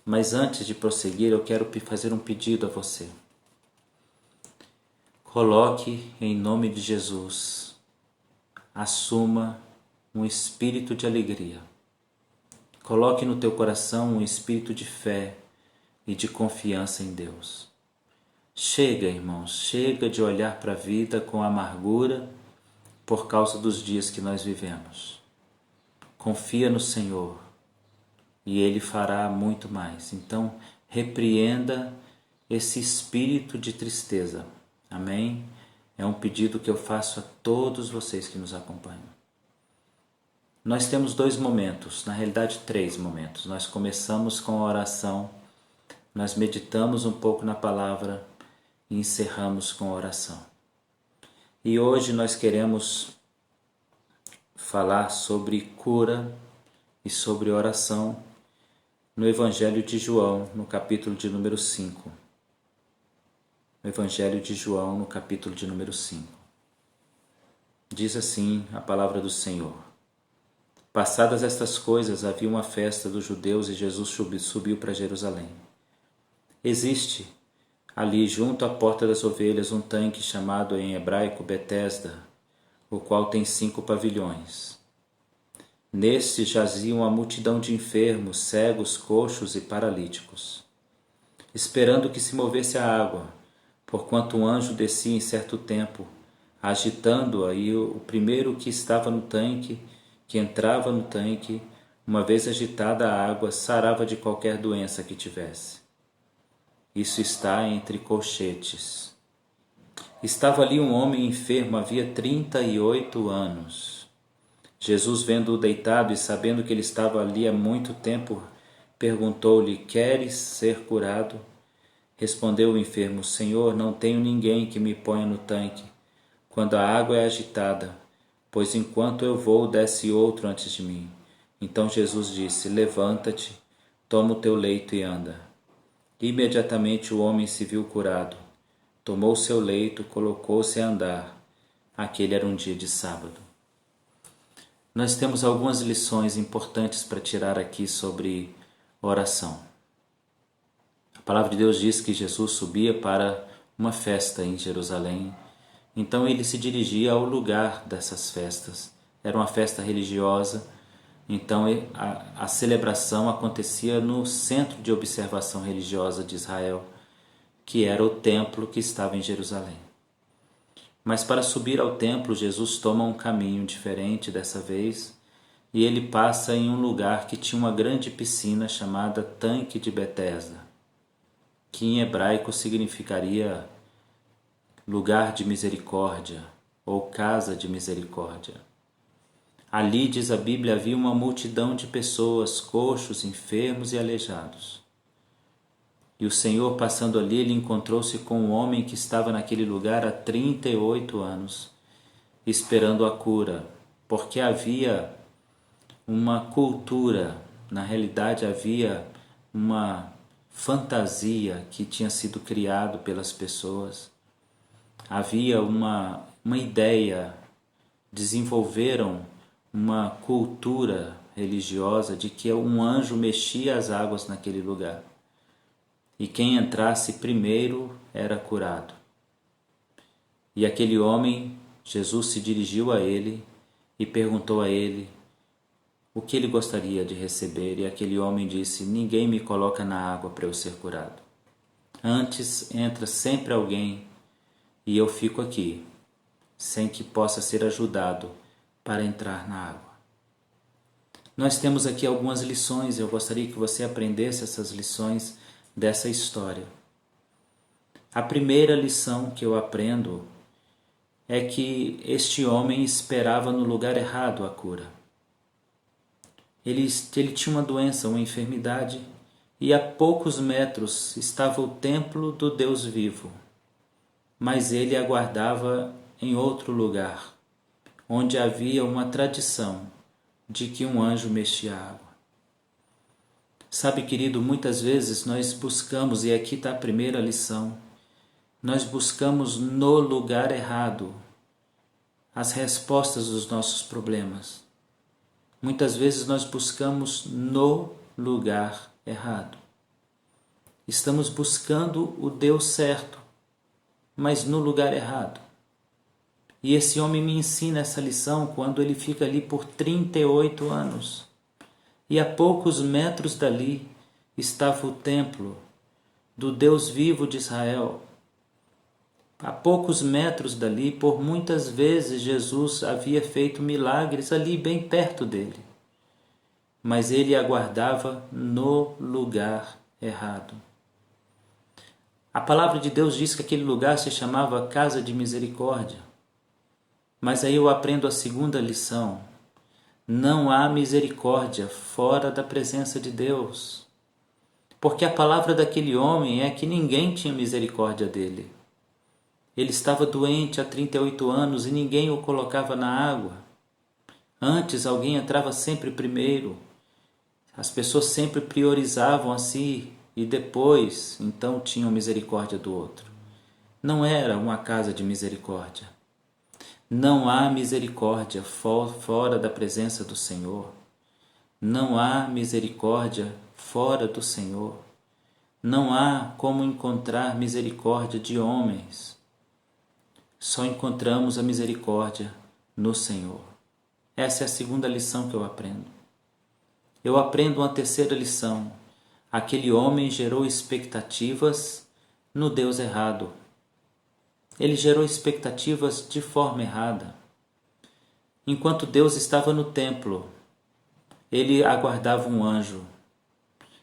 Mas antes de prosseguir, eu quero fazer um pedido a você. Coloque em nome de Jesus, assuma um espírito de alegria. Coloque no teu coração um espírito de fé e de confiança em Deus. Chega, irmãos, chega de olhar para a vida com amargura por causa dos dias que nós vivemos. Confia no Senhor e Ele fará muito mais. Então, repreenda esse espírito de tristeza. Amém? É um pedido que eu faço a todos vocês que nos acompanham. Nós temos 2 momentos, na realidade 3 momentos. Nós começamos com a oração, nós meditamos um pouco na palavra e encerramos com a oração. E hoje nós queremos falar sobre cura e sobre oração no Evangelho de João, no capítulo de número 5. No Evangelho de João, no capítulo de número 5. Diz assim a palavra do Senhor. Passadas estas coisas, havia uma festa dos judeus e Jesus subiu para Jerusalém. Existe ali, junto à porta das ovelhas, um tanque chamado em hebraico Betesda, o qual tem 5 pavilhões. Neste jazia uma multidão de enfermos, cegos, coxos e paralíticos, esperando que se movesse a água, porquanto um anjo descia em certo tempo, agitando aí o primeiro que estava no tanque, que entrava no tanque, uma vez agitada a água, sarava de qualquer doença que tivesse. Isso está entre colchetes. Estava ali um homem enfermo, havia 38 anos. Jesus, vendo-o deitado e sabendo que ele estava ali há muito tempo, perguntou-lhe: Queres ser curado? Respondeu o enfermo: Senhor, não tenho ninguém que me ponha no tanque quando a água é agitada, pois enquanto eu vou, desce outro antes de mim. Então Jesus disse: Levanta-te, toma o teu leito e anda. Imediatamente o homem se viu curado. Tomou seu leito, colocou-se a andar. Aquele era um dia de sábado. Nós temos algumas lições importantes para tirar aqui sobre oração. A palavra de Deus diz que Jesus subia para uma festa em Jerusalém. Então ele se dirigia ao lugar dessas festas. Era uma festa religiosa. Então a celebração acontecia no centro de observação religiosa de Israel, que era o templo que estava em Jerusalém. Mas para subir ao templo, Jesus toma um caminho diferente dessa vez, e ele passa em um lugar que tinha uma grande piscina chamada Tanque de Betesda, que em hebraico significaria lugar de misericórdia ou casa de misericórdia. Ali, diz a Bíblia, havia uma multidão de pessoas, coxos, enfermos e aleijados. E o Senhor, passando ali, ele encontrou-se com um homem que estava naquele lugar há 38 anos, esperando a cura, porque havia uma cultura, na realidade havia uma fantasia que tinha sido criado pelas pessoas. Havia uma ideia, desenvolveram uma cultura religiosa de que um anjo mexia as águas naquele lugar. E quem entrasse primeiro era curado. E aquele homem, Jesus se dirigiu a ele e perguntou a ele o que ele gostaria de receber. E aquele homem disse: Ninguém me coloca na água para eu ser curado. Antes entra sempre alguém e eu fico aqui, sem que possa ser ajudado para entrar na água. Nós temos aqui algumas lições, eu gostaria que você aprendesse essas lições dessa história. A primeira lição que eu aprendo é que este homem esperava no lugar errado a cura. Ele tinha uma doença, uma enfermidade, e a poucos metros estava o templo do Deus vivo. Mas ele aguardava em outro lugar, onde havia uma tradição de que um anjo mexia a água. Sabe, querido, muitas vezes nós buscamos, e aqui está a primeira lição, nós buscamos no lugar errado as respostas dos nossos problemas. Muitas vezes nós buscamos no lugar errado. Estamos buscando o Deus certo, mas no lugar errado. E esse homem me ensina essa lição quando ele fica ali por 38 anos. E a poucos metros dali estava o templo do Deus vivo de Israel. A poucos metros dali, por muitas vezes Jesus havia feito milagres ali bem perto dele. Mas ele aguardava no lugar errado. A palavra de Deus diz que aquele lugar se chamava Casa de Misericórdia. Mas aí eu aprendo a segunda lição. Não há misericórdia fora da presença de Deus. Porque a palavra daquele homem é que ninguém tinha misericórdia dele. Ele estava doente há 38 anos e ninguém o colocava na água. Antes alguém entrava sempre primeiro. As pessoas sempre priorizavam a si e depois, então, tinham misericórdia do outro. Não era uma casa de misericórdia. Não há misericórdia fora da presença do Senhor. Não há misericórdia fora do Senhor. Não há como encontrar misericórdia de homens. Só encontramos a misericórdia no Senhor. Essa é a segunda lição que eu aprendo. Eu aprendo uma terceira lição. Aquele homem gerou expectativas no Deus errado. Ele gerou expectativas de forma errada. Enquanto Deus estava no templo, ele aguardava um anjo.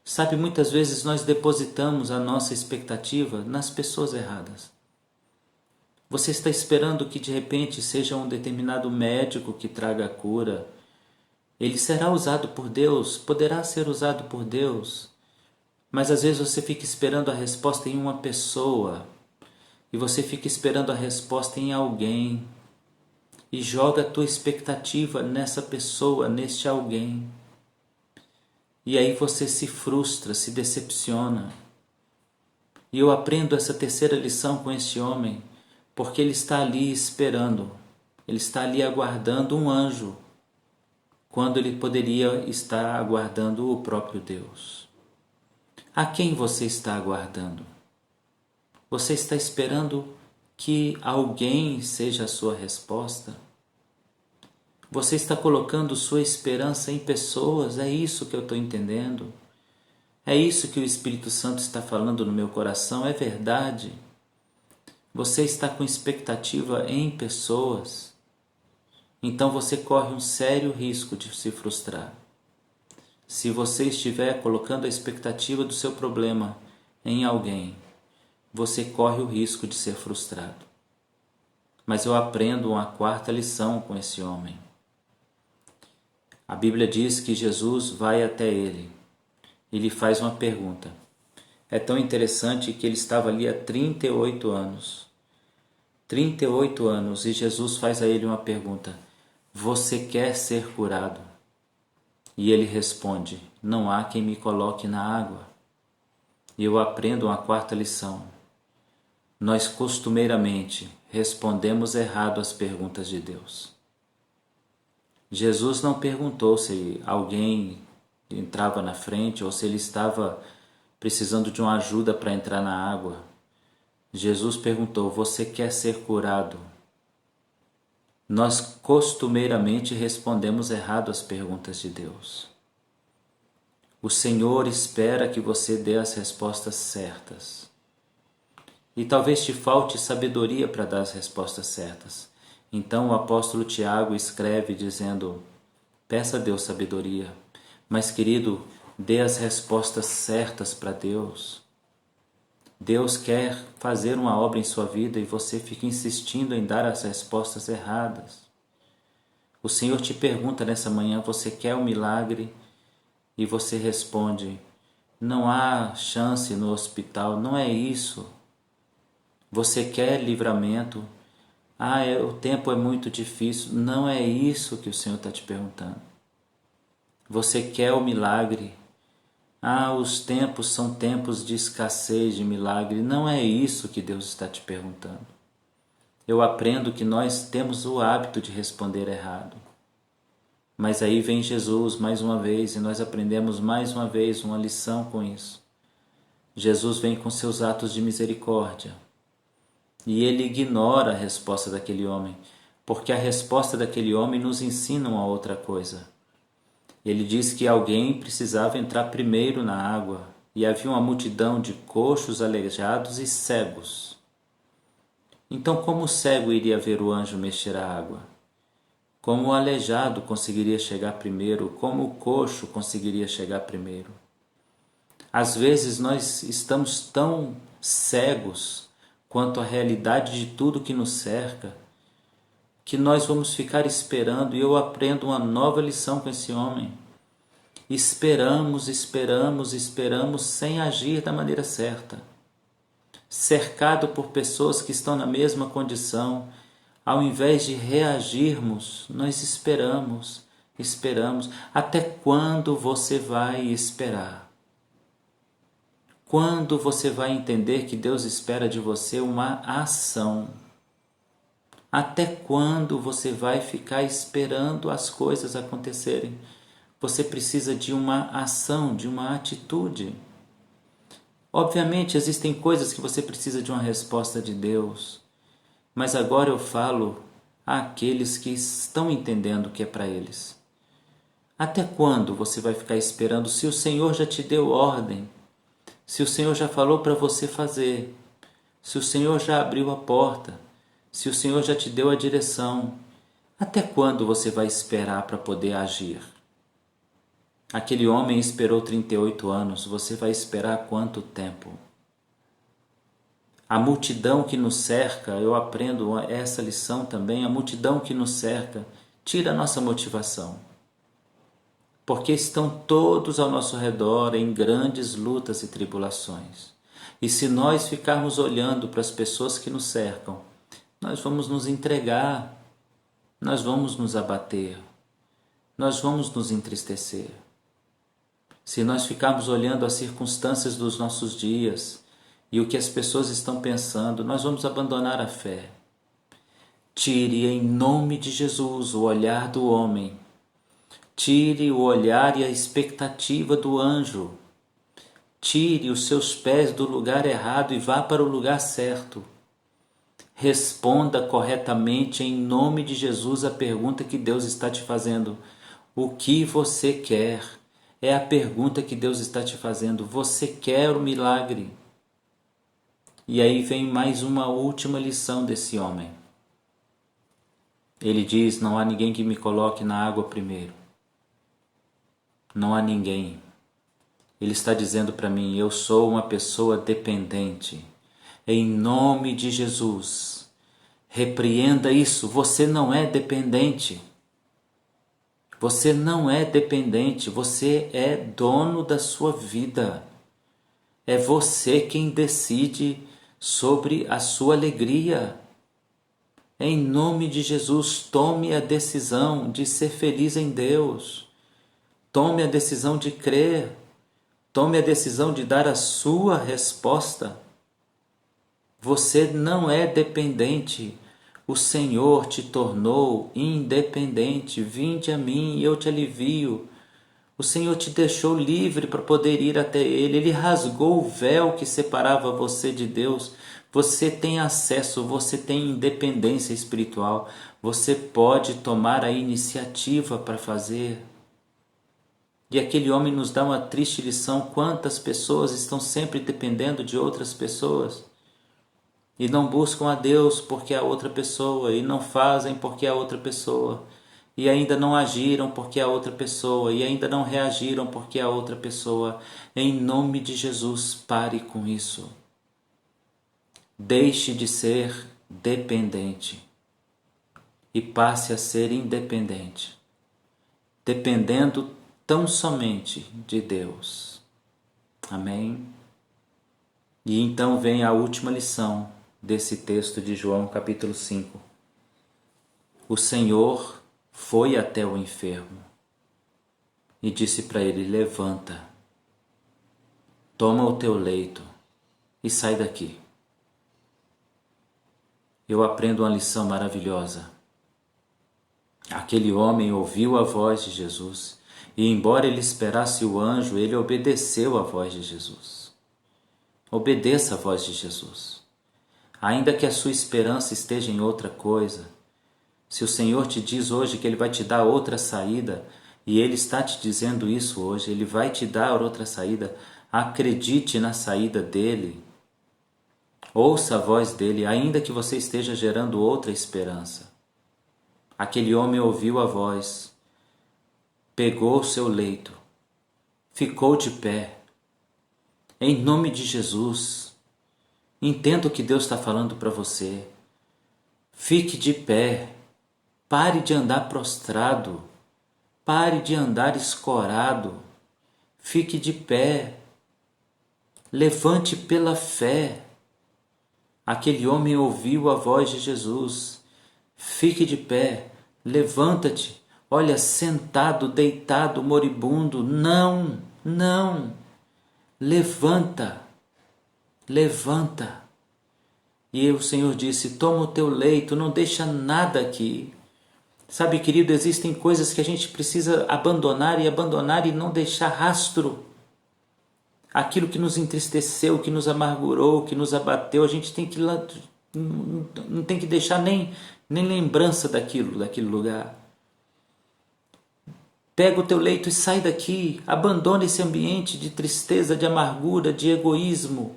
Sabe, muitas vezes nós depositamos a nossa expectativa nas pessoas erradas. Você está esperando que de repente seja um determinado médico que traga a cura. Ele será usado por Deus, poderá ser usado por Deus, mas às vezes você fica esperando a resposta em uma pessoa, e você fica esperando a resposta em alguém, e joga a tua expectativa nessa pessoa, neste alguém. E aí você se frustra, se decepciona. E eu aprendo essa terceira lição com este homem, porque ele está ali esperando, ele está ali aguardando um anjo, quando ele poderia estar aguardando o próprio Deus. A quem você está aguardando? Você está esperando que alguém seja a sua resposta? Você está colocando sua esperança em pessoas? É isso que eu estou entendendo? É isso que o Espírito Santo está falando no meu coração? É verdade? Você está com expectativa em pessoas? Então você corre um sério risco de se frustrar. Se você estiver colocando a expectativa do seu problema em alguém, você corre o risco de ser frustrado. Mas eu aprendo uma quarta lição com esse homem. A Bíblia diz que Jesus vai até ele e lhe faz uma pergunta. É tão interessante que ele estava ali há 38 anos. 38 anos e Jesus faz a ele uma pergunta. Você quer ser curado? E ele responde, não há quem me coloque na água. E eu aprendo uma quarta lição. Nós costumeiramente respondemos errado às perguntas de Deus. Jesus não perguntou se alguém entrava na frente ou se ele estava precisando de uma ajuda para entrar na água. Jesus perguntou, você quer ser curado? Nós costumeiramente respondemos errado às perguntas de Deus. O Senhor espera que você dê as respostas certas. E talvez te falte sabedoria para dar as respostas certas. Então o apóstolo Tiago escreve dizendo, peça a Deus sabedoria, mas querido, dê as respostas certas para Deus. Deus quer fazer uma obra em sua vida e você fica insistindo em dar as respostas erradas. O Senhor te pergunta nessa manhã, você quer um milagre? E você responde, não há chance no hospital, não é isso. Você quer livramento? O tempo é muito difícil. Não é isso que o Senhor está te perguntando. Você quer o milagre? Os tempos são tempos de escassez de milagre. Não é isso que Deus está te perguntando. Eu aprendo que nós temos o hábito de responder errado. Mas aí vem Jesus mais uma vez e nós aprendemos mais uma vez uma lição com isso. Jesus vem com seus atos de misericórdia e ele ignora a resposta daquele homem, porque a resposta daquele homem nos ensina uma outra coisa. Ele diz que alguém precisava entrar primeiro na água e havia uma multidão de coxos, aleijados e cegos. Então, como o cego iria ver o anjo mexer a água? Como o aleijado conseguiria chegar primeiro? Como o coxo conseguiria chegar primeiro? Às vezes nós estamos tão cegos quanto à realidade de tudo que nos cerca, que nós vamos ficar esperando, e eu aprendo uma nova lição com esse homem. Esperamos, esperamos, esperamos sem agir da maneira certa. Cercado por pessoas que estão na mesma condição, ao invés de reagirmos, nós esperamos, esperamos. Até quando você vai esperar? Quando você vai entender que Deus espera de você uma ação? Até quando você vai ficar esperando as coisas acontecerem? Você precisa de uma ação, de uma atitude. Obviamente existem coisas que você precisa de uma resposta de Deus, mas agora eu falo àqueles que estão entendendo o que é para eles. Até quando você vai ficar esperando se o Senhor já te deu ordem? Se o Senhor já falou para você fazer? Se o Senhor já abriu a porta? Se o Senhor já te deu a direção? Até quando você vai esperar para poder agir? Aquele homem esperou 38 anos, você vai esperar quanto tempo? A multidão que nos cerca, eu aprendo essa lição também, a multidão que nos cerca tira a nossa motivação. Porque estão todos ao nosso redor em grandes lutas e tribulações. E se nós ficarmos olhando para as pessoas que nos cercam, nós vamos nos entregar, nós vamos nos abater, nós vamos nos entristecer. Se nós ficarmos olhando as circunstâncias dos nossos dias e o que as pessoas estão pensando, nós vamos abandonar a fé. Tire em nome de Jesus o olhar do homem. Tire o olhar e a expectativa do anjo. Tire os seus pés do lugar errado e vá para o lugar certo. Responda corretamente em nome de Jesus a pergunta que Deus está te fazendo. O que você quer? É a pergunta que Deus está te fazendo. Você quer o milagre? E aí vem mais uma última lição desse homem. Ele diz: não há ninguém que me coloque na água primeiro. Não há ninguém. Ele está dizendo para mim: eu sou uma pessoa dependente. Em nome de Jesus, repreenda isso. Você não é dependente. Você não é dependente, você é dono da sua vida. É você quem decide sobre a sua alegria. Em nome de Jesus, tome a decisão de ser feliz em Deus. Tome a decisão de crer. Tome a decisão de dar a sua resposta. Você não é dependente. O Senhor te tornou independente. Vinde a mim e eu te alivio. O Senhor te deixou livre para poder ir até Ele. Ele rasgou o véu que separava você de Deus. Você tem acesso, você tem independência espiritual. Você pode tomar a iniciativa para fazer. E aquele homem nos dá uma triste lição. Quantas pessoas estão sempre dependendo de outras pessoas? E não buscam a Deus porque é a outra pessoa, e não fazem porque é a outra pessoa, e ainda não agiram porque é a outra pessoa, e ainda não reagiram porque é a outra pessoa. Em nome de Jesus, pare com isso. Deixe de ser dependente e passe a ser independente, dependendo tão somente de Deus. Amém? E então vem a última lição desse texto de João capítulo 5. O Senhor foi até o enfermo e disse para ele: levanta, toma o teu leito e sai daqui. Eu aprendo uma lição maravilhosa. Aquele homem ouviu a voz de Jesus e, embora ele esperasse o anjo, ele obedeceu à voz de Jesus. Obedeça a voz de Jesus. Ainda que a sua esperança esteja em outra coisa, se o Senhor te diz hoje que Ele vai te dar outra saída, e Ele está te dizendo isso hoje, Ele vai te dar outra saída, acredite na saída dEle. Ouça a voz dEle, ainda que você esteja gerando outra esperança. Aquele homem ouviu a voz, pegou o seu leito, ficou de pé. Em nome de Jesus, entenda o que Deus está falando para você. Fique de pé, pare de andar prostrado, pare de andar escorado, fique de pé, levante pela fé. Aquele homem ouviu a voz de Jesus. Fique de pé, levanta-te, olha, sentado, deitado, moribundo, não, levanta, levanta. E o Senhor disse, toma o teu leito, não deixa nada aqui. Sabe, querido, existem coisas que a gente precisa abandonar e não deixar rastro. Aquilo que nos entristeceu, que nos amargurou, que nos abateu, a gente tem que não tem que deixar nem lembrança daquele lugar. Pega o teu leito e sai daqui, abandona esse ambiente de tristeza, de amargura, de egoísmo,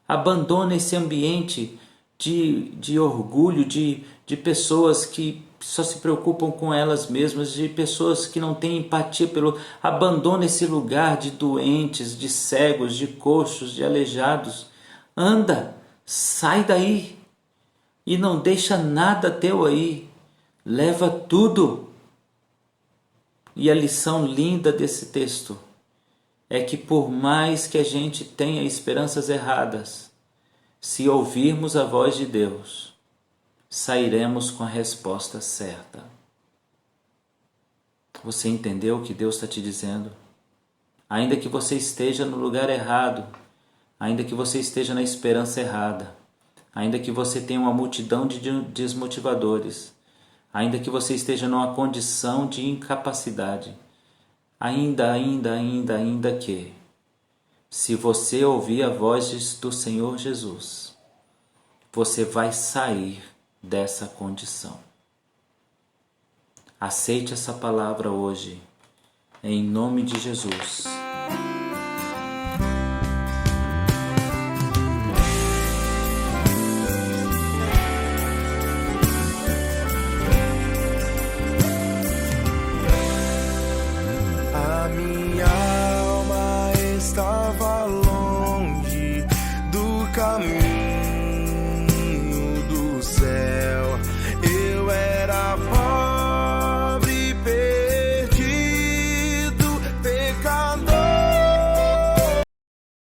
abandona esse ambiente de orgulho, de pessoas que só se preocupam com elas mesmas, de pessoas que não têm empatia abandona esse lugar de doentes, de cegos, de coxos, de aleijados. Anda, sai daí e não deixa nada teu aí. Leva tudo. E a lição linda desse texto é que por mais que a gente tenha esperanças erradas, se ouvirmos a voz de Deus, sairemos com a resposta certa. Você entendeu o que Deus está te dizendo? Ainda que você esteja no lugar errado, ainda que você esteja na esperança errada, ainda que você tenha uma multidão de desmotivadores, ainda que você esteja numa condição de incapacidade, ainda que, se você ouvir a voz do Senhor Jesus, você vai sair dessa condição. Aceite essa palavra hoje, em nome de Jesus.